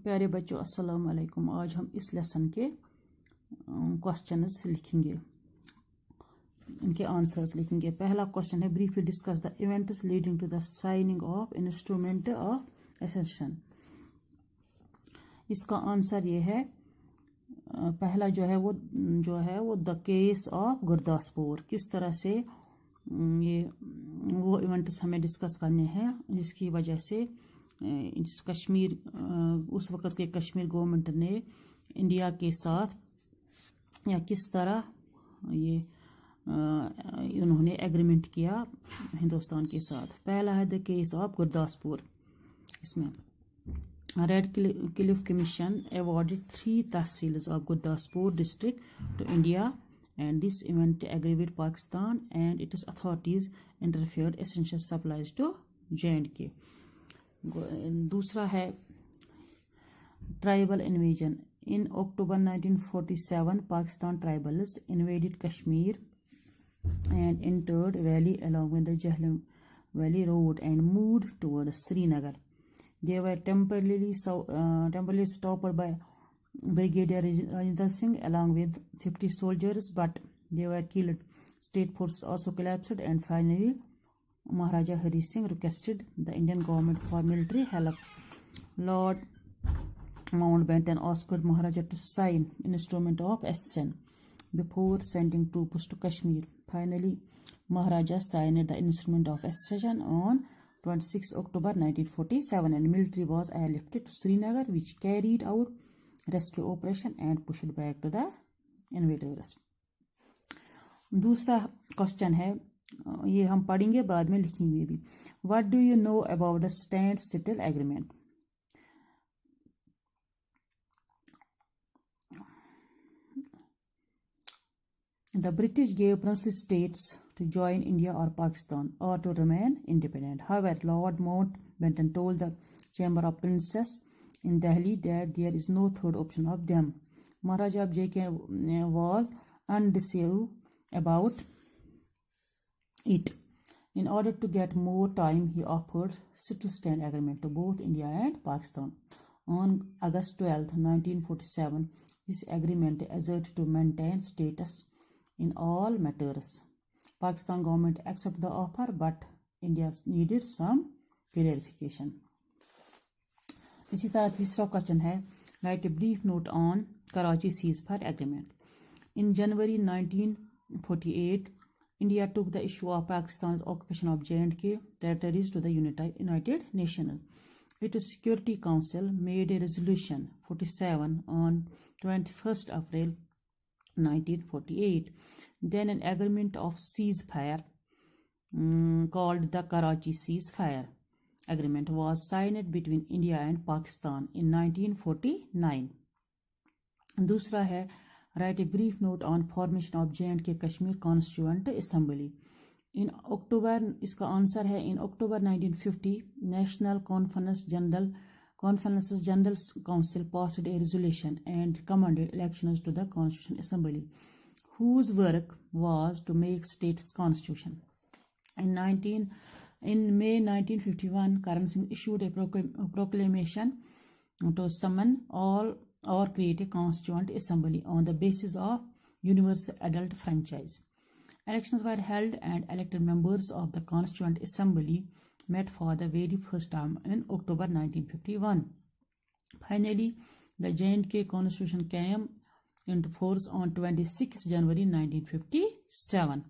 پیارے بچوں السلام علیکم. آج ہم اس لیسن کے کوشچنز لکھیں گے, ان کے آنسرز لکھیں گے. پہلا کوشچن ہے briefly discuss the events leading to the signing of instrument of accession. اس کا آنسر یہ ہے, پہلا جو ہے وہ دا کیس آف گرداسپور. کس طرح سے یہ وہ ایونٹس ہمیں ڈسکس کرنے ہیں جس کی وجہ سے کشمیر, اس وقت کے کشمیر گورنمنٹ نے انڈیا کے ساتھ یا کس طرح یہ انہوں نے ایگریمنٹ کیا ہندوستان کے ساتھ. پہلا ہے دا کیس آف گرداسپور. اس میں Radcliffe commission awarded 3 tehsils of Gurdaspur district to India and this event aggravate Pakistan and its authorities interfered essential supplies to J&K. دوسرا ہے tribal invasion. In October 1947, Pakistan tribals invaded Kashmir and entered valley along with the Jhelum Valley Road and moved towards Srinagar. They were temporarily stopped by Brigadier Rajinder Singh along with 50 soldiers, but they were killed. State forces also collapsed, and finally Maharaja Hari Singh requested the Indian government for military help. Lord Mountbatten asked Maharaja to sign instrument of accession before sending troops to Kashmir. Finally, Maharaja signed the instrument of accession on 26 October 1947, and military was airlifted to Srinagar, which carried out rescue operation and pushed back to the invaders. دوسرا question ہے, یہ ہم پڑھیں گے بعد میں لکھیں گے بھی. What do you know about the Stand Still Agreement? The British gave princely states to join India or Pakistan or to remain independent. However, Lord Mountbatten told the Chamber of Princes in Delhi that there is no third option of them. Maharaja of J.K. was undecisive about it. In order to get more time, he offered still stand agreement to both India and Pakistan. On August 12, 1947, this agreement asserted to maintain status in all matters. Pakistan government accepted the offer, but India needed some clarification. اسی طرح تیسرا question ہے write a brief note on Karachi ceasefire agreement. In January 1948 India took the issue of Pakistan's occupation of J&K territories to the United Nations. Its Security Council made a resolution 47 on 21st April 1948. Then an agreement of ceasefire called the Karachi Ceasefire Agreement was signed between India and Pakistan in 1949. دوسرا ہے write a brief note on formation of J&K Kashmir Constituent Assembly. In October, اس کا answer ہے in October 1950, National Conference General Council passed a resolution and recommended elections to the Constituent Assembly, whose work was to make states constitution. In May 1951, Karan Singh issued a proclamation to summon all or create a constituent assembly on the basis of universal adult franchise. Elections were held and elected members of the constituent assembly met for the very first time in October 1951. Finally, the J&K constitution came into force on 26 January 1957.